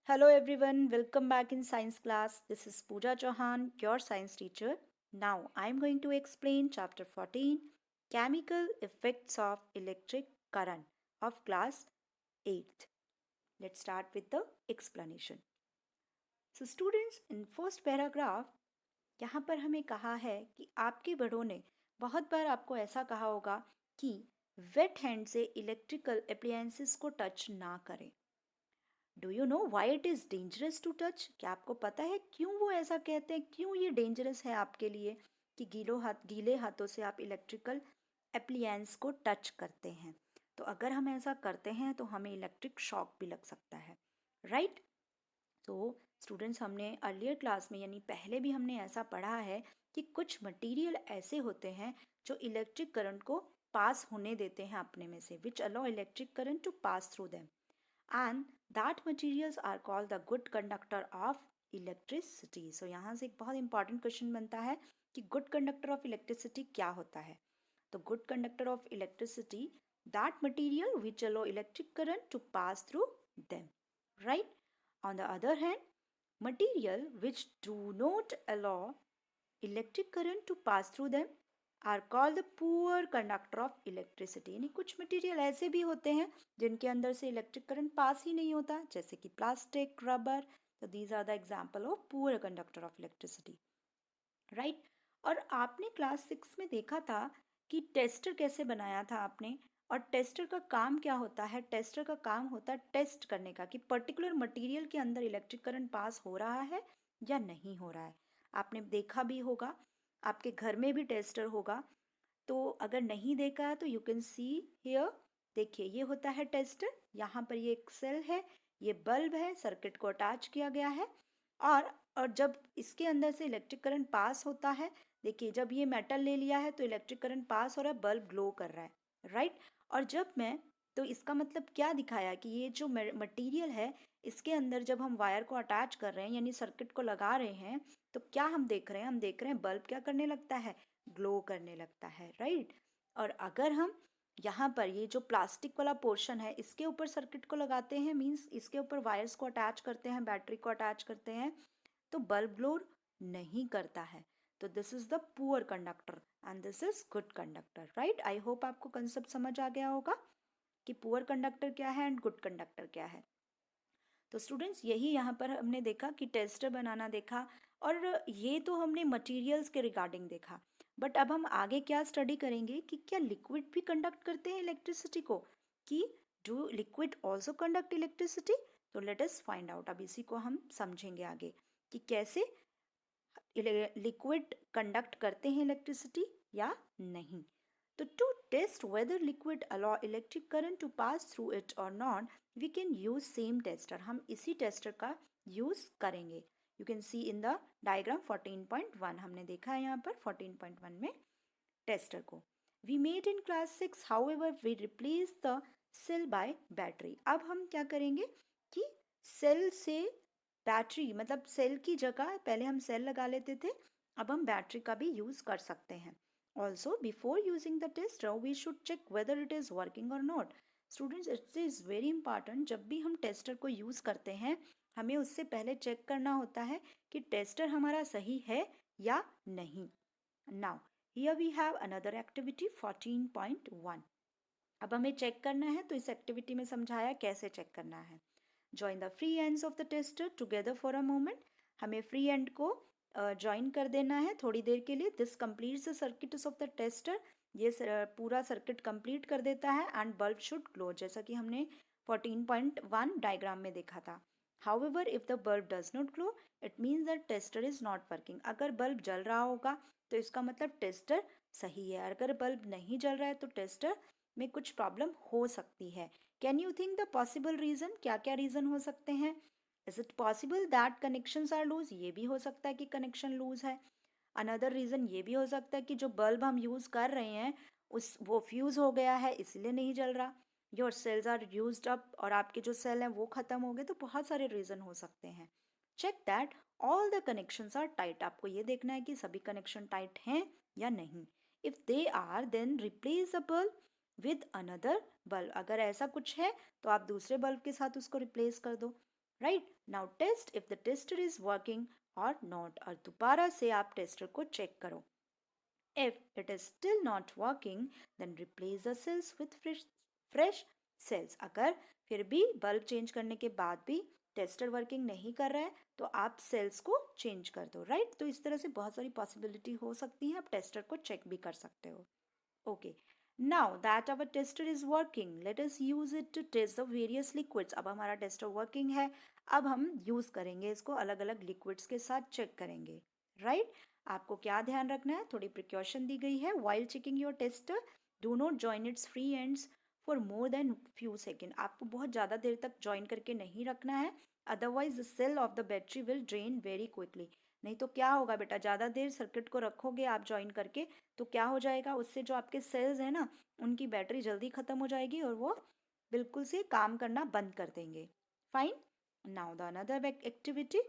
Hello everyone, welcome back in science class. This is Pooja Chauhan, your science teacher. Now I am going to explain chapter 14, Chemical Effects of Electric Current of class 8th. Let's start with the explanation. So students, in first paragraph यहाँ पर हमें कहा है कि आपके बड़ों ने बहुत बार आपको ऐसा कहा होगा कि वेट हैंड से इलेक्ट्रिकल अप्लायंसेस को टच ना करें। Do you know why it is dangerous to touch? क्या आपको पता है क्यों वो ऐसा कहते हैं, क्यों ये डेंजरस है आपके लिए कि गीले हाथों से आप इलेक्ट्रिकल एप्लियंस को टच करते हैं? तो अगर हम ऐसा करते हैं तो हमें इलेक्ट्रिक शॉक भी लग सकता है, राइट? तो स्टूडेंट्स, हमने अर्लियर क्लास में यानी पहले भी हमने ऐसा पढ़ा है कि कुछ मटेरियल ऐसे होते हैं जो इलेक्ट्रिक करंट को पास होने देते हैं अपने में से, which allow electric current to pass through them, and that materials are called the good conductor of electricity. So यहाँ से एक बहुत इंपॉर्टेंट क्वेश्चन बनता है कि गुड कंडक्टर ऑफ इलेक्ट्रिसिटी क्या होता है? तो good conductor of electricity that material which allow electric current to pass through them, right? On the other hand, material which do not allow electric current to pass through them are called the poor conductor of electricity. यानी कुछ material ऐसे भी होते हैं जिनके अंदर से electric current pass ही नहीं होता, जैसे कि प्लास्टिक, रबर। तो these are the example of poor conductor of electricity, right? और आपने क्लास 6 में देखा था कि टेस्टर कैसे बनाया था आपने, और टेस्टर का काम क्या होता है? टेस्टर का काम होता है टेस्ट करने का कि पर्टिकुलर मटेरियल के अंदर इलेक्ट्रिक करंट पास हो रहा है या नहीं हो रहा है। आपने देखा भी होगा, आपके घर में भी टेस्टर होगा। तो अगर नहीं देखा है तो यू कैन सी हियर। देखिए, ये होता है टेस्टर। यहाँ पर ये एक सेल है, ये बल्ब है, सर्किट को अटैच किया गया है। और जब इसके अंदर से इलेक्ट्रिक करंट पास होता है, देखिए जब ये मेटल ले लिया है तो इलेक्ट्रिक करंट पास हो रहा है, बल्ब ग्लो कर रहा है, राइट? और जब मैं, तो इसका मतलब क्या दिखाया कि ये जो मटेरियल है, इसके अंदर जब हम वायर को अटैच कर रहे हैं यानी सर्किट को लगा रहे हैं, तो क्या हम देख रहे हैं? हम देख रहे हैं बल्ब क्या करने लगता है? ग्लो करने लगता है, राइट? और अगर हम यहाँ पर ये जो प्लास्टिक वाला पोर्शन है इसके ऊपर सर्किट को लगाते हैं, मीन्स इसके ऊपर वायर्स को अटैच करते हैं, बैटरी को अटैच करते हैं, तो बल्ब ग्लो नहीं करता है। तो this is the poor conductor and this is good conductor, right? I hope आपको कंसेप्ट समझ आ गया होगा कि पुअर कंडक्टर क्या है एंड गुड कंडक्टर क्या है। तो स्टूडेंट्स, यही यहाँ पर हमने देखा कि टेस्टर बनाना देखा, और ये तो हमने मटेरियल्स के रिगार्डिंग देखा। बट अब हम आगे क्या स्टडी करेंगे कि क्या लिक्विड भी कंडक्ट करते हैं इलेक्ट्रिसिटी को, कि do liquid also conduct electricity? तो लेट अस फाइंड आउट। अब इसी को हम समझेंगे आगे कि कैसे लिक्विड कंडक्ट करते हैं इलेक्ट्रिसिटी या नहीं। तो to test whether liquid allow electric current to pass through it or not, we can use same tester. हम इसी टेस्टर का यूज करेंगे। You can see in the diagram 14.1, हमने देखा है यहाँ पर 14.1 में टेस्टर को। We made in class 6, however we replace the cell by battery. अब हम क्या करेंगे कि सेल से बैटरी, मतलब सेल की जगह पहले हम सेल लगा लेते थे, अब हम बैटरी का भी यूज कर सकते हैं। Also before using the tester we should check whether it is working और not. Students, it is very important, जब भी हम टेस्टर को यूज करते हैं हमें उससे पहले चेक करना होता है कि टेस्टर हमारा सही है या नहीं। Now here we have another activity 14.1। अब हमें चेक करना है, तो इस एक्टिविटी में समझाया कैसे चेक करना है। Join the free ends of the tester together for a moment. हमें फ्री एंड को ज्वाइन कर देना है थोड़ी देर के लिए। This completes the circuit of the tester. ये पूरा सर्किट कंप्लीट कर देता है एंड बल्ब शुड ग्लो, जैसा कि हमने 14.1 डायग्राम में देखा था। However, if the bulb does not glow, it means that tester is not working. अगर बल्ब जल रहा होगा तो इसका मतलब टेस्टर सही है। अगर बल्ब नहीं जल रहा है तो टेस्टर में कुछ प्रॉब्लम हो सकती है। Can you think the possible reason? क्या क्या रीजन हो सकते हैं? Is it possible that connections are loose? ये भी हो सकता है कि कनेक्शन लूज है। अनदर रीजन ये भी हो सकता है कि जो बल्ब हम यूज कर रहे हैं वो फ्यूज हो गया है, इसलिए नहीं जल रहा। Your cells are used up, और आपके जो सेल हैं वो खत्म हो गए। तो बहुत सारे रीजन हो सकते हैं। Check that all the connections are tight. आपको ये देखना है कि सभी कनेक्शन टाइट हैं या नहीं। If they are, then replace the bulb with another bulb. अगर ऐसा कुछ है तो आप दूसरे बल्ब के साथ उसको रिप्लेस कर दो। Right. Now test if the tester is working और नॉट. और दोबारा से आप टेस्टर को चेक करो. If it is still not working, then replace the cells with fresh cells. अगर फिर भी बल्ब चेंज करने के बाद भी टेस्टर वर्किंग नहीं कर रहा है तो आप सेल्स को चेंज कर दो. राइट. तो इस तरह से बहुत सारी पॉसिबिलिटी हो सकती है. आप टेस्टर को चेक भी कर सकते हो. Okay. Now that our tester is working, let us use it to test the various liquids. अब हमारा टेस्टर वर्किंग है. अब हम यूज करेंगे इसको, अलग अलग लिक्विड्स के साथ चेक करेंगे. राइट. आपको क्या ध्यान रखना है, थोड़ी प्रिकॉशन दी गई है. While checking your tester, do not join it's free ends for more than few second. आपको बहुत ज़्यादा देर तक ज्वाइन करके नहीं रखना है, otherwise the cell of the battery will drain very quickly. नहीं तो क्या होगा बेटा, ज़्यादा देर सर्किट को रखोगे आप ज्वाइन करके तो क्या हो जाएगा, उससे जो आपके सेल्स हैं ना उनकी बैटरी जल्दी ख़त्म हो जाएगी और वो बिल्कुल से काम करना बंद कर देंगे. Fine. Now the another activity,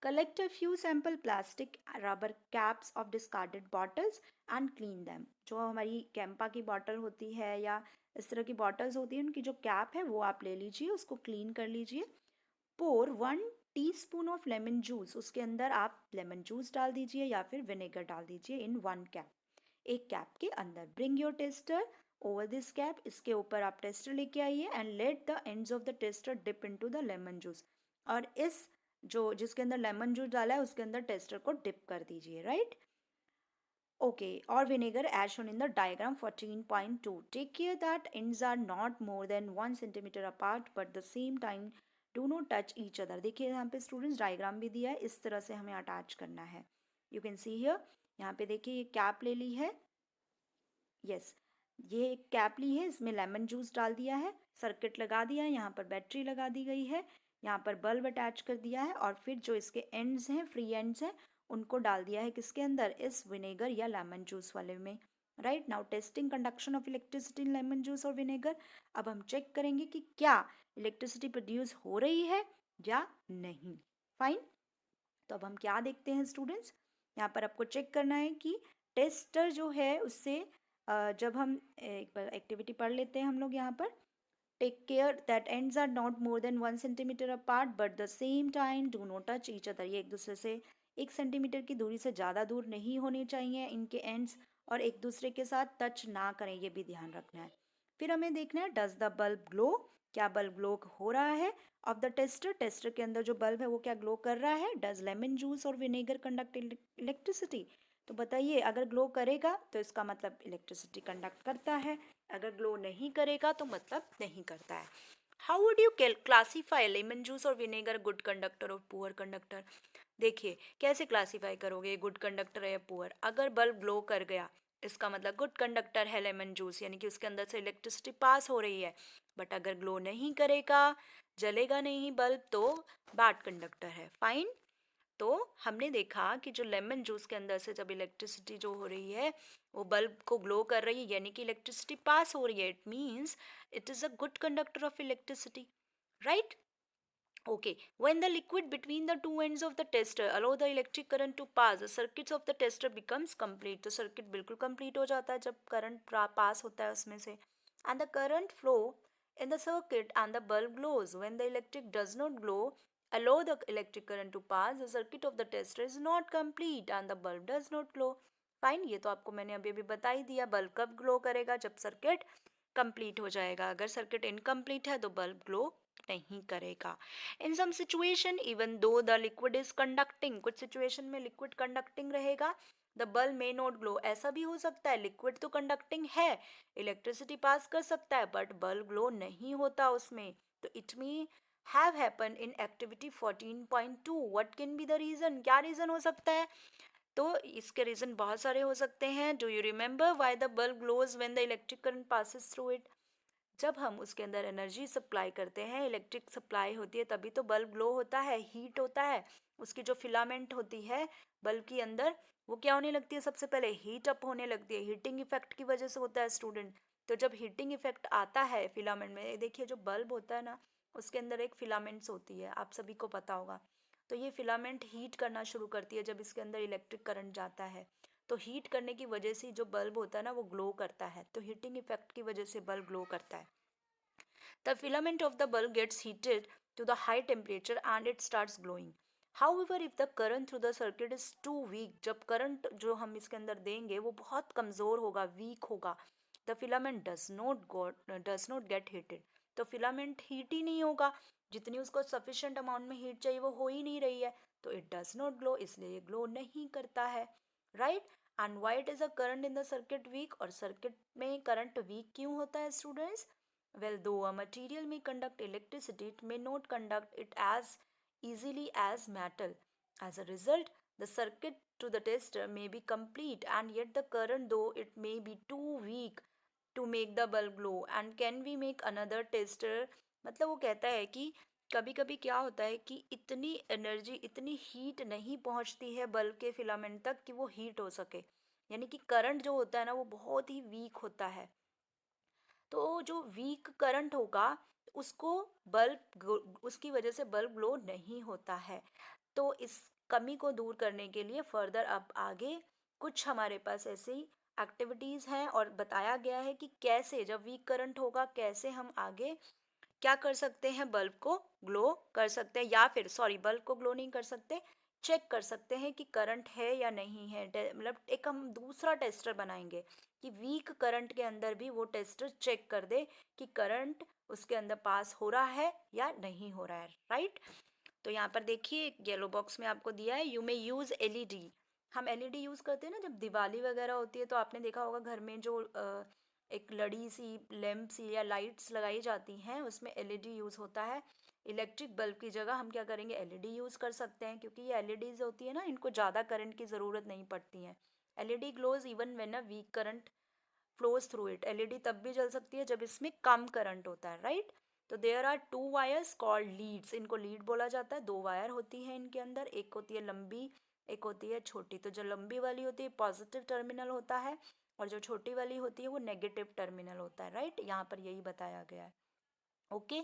collect a few sample plastic rubber caps of discarded bottles and clean them. जो हमारी कैंपा की बॉटल होती है या इस तरह की बॉटल्स होती है उनकी जो कैप है वो आप ले लीजिए, उसको क्लीन कर लीजिए. पोर 1 टीस्पून ऑफ लेमन जूस, उसके अंदर आप लेमन जूस डाल दीजिए या फिर विनेगर डाल दीजिए इन 1 कैप, एक कैप के अंदर. Bring your tester over this cap, इसके ऊपर आप टेस्टर लेके आइए and let the ends of the tester dip into the lemon juice. और इस जो जिसके अंदर लेमन जूस डाला है उसके अंदर टेस्टर को डिप कर दीजिए. राइट. ओके. और vinegar as shown in the diagram 14.2. Take care that ends are not more than 1 centimetre apart but the same time do not touch each other. देखिए यहाँ पे स्टूडेंट्स डायग्राम भी दिया है, इस तरह से हमें अटैच करना है. यू कैन सी हियर, यहाँ पे देखिए ये कैप ले ली है. यस, ये एक कैप ली है, इसमें लेमन जूस डाल दिया है, सर्किट लगा दिया है, यहाँ पर बैटरी लगा दी गई है, यहाँ पर बल्ब अटैच कर दिया है और फिर जो इसके एंड्स हैं, फ्री एंड्स हैं, उनको डाल दिया है किसके अंदर, इस विनेगर या लेमन जूस वाले में. Right. Now testing conduction of electricity in lemon juice और विनेगर. अब हम चेक करेंगे कि क्या इलेक्ट्रिसिटी प्रोड्यूस हो रही है या नहीं. फाइन. तो अब हम क्या देखते हैं स्टूडेंट्स, यहाँ पर आपको चेक करना है कि टेस्टर जो है उससे जब हम एक बार एक्टिविटी पढ़ लेते हैं हम लोग यहाँ पर. Take care that ends are not more than 1 centimetre apart but the same time do not touch each other. ये एक दूसरे से 1 सेंटीमीटर की दूरी से ज़्यादा दूर नहीं होनी चाहिए इनके एंड्स, और एक दूसरे के साथ टच ना करें, ये भी ध्यान रखना है. फिर हमें देखना है डज द बल्ब ग्लो, क्या बल्ब ग्लो हो रहा है. ऑफ द टेस्टर, टेस्टर के अंदर जो बल्ब है वो क्या ग्लो कर रहा है. डज लेमन जूस और विनेगर कंडक्ट इलेक्ट्रिसिटी. तो बताइए, अगर ग्लो करेगा तो इसका मतलब इलेक्ट्रिसिटी कंडक्ट करता है, अगर ग्लो नहीं करेगा तो मतलब नहीं करता है. How would you classify lemon juice और विनेगर गुड कंडक्टर और पुअर कंडक्टर. देखिए कैसे क्लासीफाई करोगे गुड कंडक्टर है या पुअर. अगर बल्ब ग्लो कर गया इसका मतलब गुड कंडक्टर है लेमन जूस, यानी कि उसके अंदर से इलेक्ट्रिसिटी पास हो रही है. बट अगर ग्लो नहीं करेगा, जलेगा नहीं बल्ब, तो बैड कंडक्टर है. फाइन. तो हमने देखा कि जो लेमन जूस के अंदर से जब इलेक्ट्रिसिटी जो हो रही है वो बल्ब को ग्लो कर रही है, यानी कि इलेक्ट्रिसिटी पास हो रही है, it means it is a good conductor of electricity. Right. Okay, when the liquid between the two ends of the tester allow the electric current to pass, the circuits of the tester becomes complete. तो circuit बिल्कुल complete हो जाता है जब current pass होता है उसमें से. And the current flow in the circuit and the bulb glows. When the electric does not glow, allow the electric current to pass, the circuit of the tester is not complete and the bulb does not glow. Fine. ये तो आपको मैंने अभी अभी बता ही दिया. Bulb कब glow करेगा, जब सर्किट कंप्लीट हो जाएगा. अगर सर्किट इनकम्प्लीट है तो बल्ब ग्लो नहीं करेगा. In some situation even though the liquid is conducting, कुछ सिचुएशन में लिक्विड कंडक्टिंग रहेगा, the bulb may not glow. ऐसा भी हो सकता है लिक्विड तो कंडक्टिंग है, इलेक्ट्रिसिटी पास कर सकता है, बट बल्ब ग्लो नहीं होता उसमें. तो it may have happen in activity 14.2. What can be the reason, क्या रीजन हो सकता है. तो इसके रीजन बहुत सारे हो सकते हैं. Do you remember why the bulb glows when the electric current passes through it. जब हम उसके अंदर एनर्जी सप्लाई करते हैं, इलेक्ट्रिक सप्लाई होती है, तभी तो बल्ब ग्लो होता है, हीट होता है. उसकी जो फिलामेंट होती है बल्ब के अंदर वो क्या होने लगती है, सबसे पहले हीट अप होने लगती है. हीटिंग इफेक्ट की वजह से होता है स्टूडेंट. तो जब हीटिंग इफेक्ट आता है फिलामेंट में, देखिए जो बल्ब होता है ना उसके अंदर एक फिलामेंट्स होती है, आप सभी को पता होगा. तो ये फिलामेंट हीट करना शुरू करती है जब इसके अंदर इलेक्ट्रिक करंट जाता है. तो हीट करने की वजह से जो बल्ब होता है ना वो ग्लो करता है. तो हीटिंग इफेक्ट की वजह से बल्ब ग्लो करता है. The filament of the bulb gets heated to the high temperature and it starts glowing. However, if the current through the circuit is too weak, जब करंट जो हम इसके अंदर देंगे वो बहुत कमज़ोर होगा, वीक होगा, the filament does not get heated, तो फिलामेंट हीट ही नहीं होगा, जितनी उसको सफिशिएंट अमाउंट में हीट चाहिए वो हो ही नहीं रही है, तो इट डज नॉट ग्लो, इसलिए ये ग्लो नहीं करता है, right. And why it is a current in the circuit weak, और सर्किट में करंट वीक क्यों होता है students? Well, though a material may conduct electricity, it may not conduct it as easily as metal. As a result, the circuit to the tester may be complete and yet the current, though it may be too weak to make the bulb glow. And can we make another tester? मतलब वो कहता है कि कभी कभी क्या होता है कि इतनी एनर्जी, इतनी हीट नहीं पहुंचती है बल्ब के फिलामेंट तक कि वो हीट हो सके, यानी कि करंट जो होता है ना वो बहुत ही वीक होता है। तो जो वीक करंट होगा उसको उसकी वजह से बल्ब ग्लो नहीं होता है। तो इस कमी को दूर करने के लिए फर्दर अब आगे कुछ हमारे पास ऐसी एक्टिविटीज़ हैं और बताया गया है कि कैसे जब वीक करंट होगा कैसे हम आगे क्या कर सकते हैं, बल्ब को ग्लो कर सकते हैं, या फिर सॉरी बल्ब को ग्लो नहीं कर सकते, चेक कर सकते हैं कि करंट है या नहीं है। मतलब एक हम दूसरा टेस्टर बनाएंगे कि वीक करंट के अंदर भी वो टेस्टर चेक कर दे कि करंट उसके अंदर पास हो रहा है या नहीं हो रहा है, राइट। तो यहाँ पर देखिए येलो बॉक्स में आपको दिया है, यू मे यूज एलईडी। हम एलईडी यूज करते हैं ना जब दिवाली वगैरह होती है, तो आपने देखा होगा घर में जो एक लड़ी सी, लैंप सी या लाइट्स लगाई जाती हैं उसमें एलईडी यूज होता है। इलेक्ट्रिक बल्ब की जगह हम क्या करेंगे, एलईडी यूज कर सकते हैं, क्योंकि ये एलईडीज होती है ना इनको ज़्यादा करंट की ज़रूरत नहीं पड़ती है। LED glows even when a weak current flows through it. LED तब भी जल सकती है जब इसमें कम करंट होता है, राइट। तो there are two wires called leads, इनको लीड बोला जाता है। दो वायर होती है इनके अंदर, एक होती है लंबी, एक होती है छोटी। तो जो लंबी वाली होती है पॉजिटिव टर्मिनल होता है और जो छोटी वाली होती है वो नेगेटिव टर्मिनल होता है, राइट। यहाँ पर यही बताया गया है, ओके।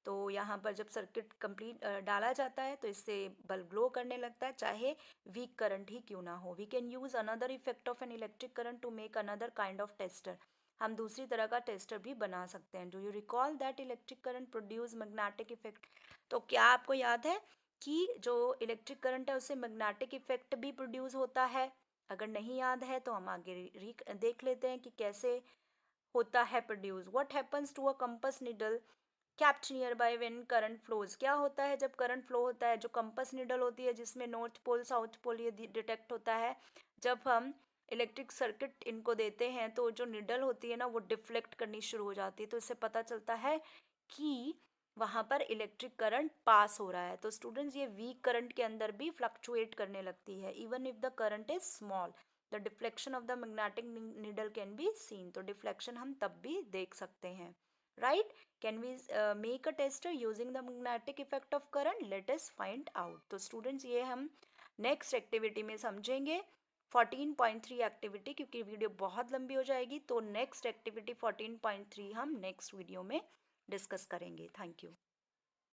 तो यहाँ पर जब सर्किट कंप्लीट डाला जाता है तो इससे बल्ब ग्लो करने लगता है, चाहे वीक करंट ही क्यों ना हो। We can use another effect of an electric current to make another kind of tester. हम दूसरी तरह का टेस्टर भी बना सकते हैं। Do you recall that electric current produce magnetic effect? तो क्या आपको याद है कि जो इलेक्ट्रिक करंट है उससे मैग्नेटिक इफेक्ट भी प्रोड्यूस होता है? अगर नहीं याद है तो हम आगे देख लेते हैं कि कैसे होता है produce. What happens to a compass needle kept nearby when current flows? क्या होता है जब करंट फ्लो होता है? जो कंपास निडल होती है जिसमें नॉर्थ पोल साउथ पोल ये डिटेक्ट होता है, जब हम इलेक्ट्रिक सर्किट इनको देते हैं तो जो निडल होती है ना वो डिफ्लेक्ट करनी शुरू हो जाती है, तो इससे पता चलता है कि वहाँ पर इलेक्ट्रिक करंट पास हो रहा है। तो स्टूडेंट्स ये वीक करंट के अंदर भी फ्लक्चुएट करने लगती है, even if the current is small the deflection of the magnetic needle can be seen. तो डिफ्लेक्शन हम तब भी देख सकते हैं, right. Can we make a tester using the magnetic effect of current? Let us find out. तो students ये हम नेक्स्ट एक्टिविटी में समझेंगे 14.3 एक्टिविटी, क्योंकि वीडियो बहुत लंबी हो जाएगी। तो नेक्स्ट एक्टिविटी 14.3 हम नेक्स्ट वीडियो में डिस्कस करेंगे। Thank you.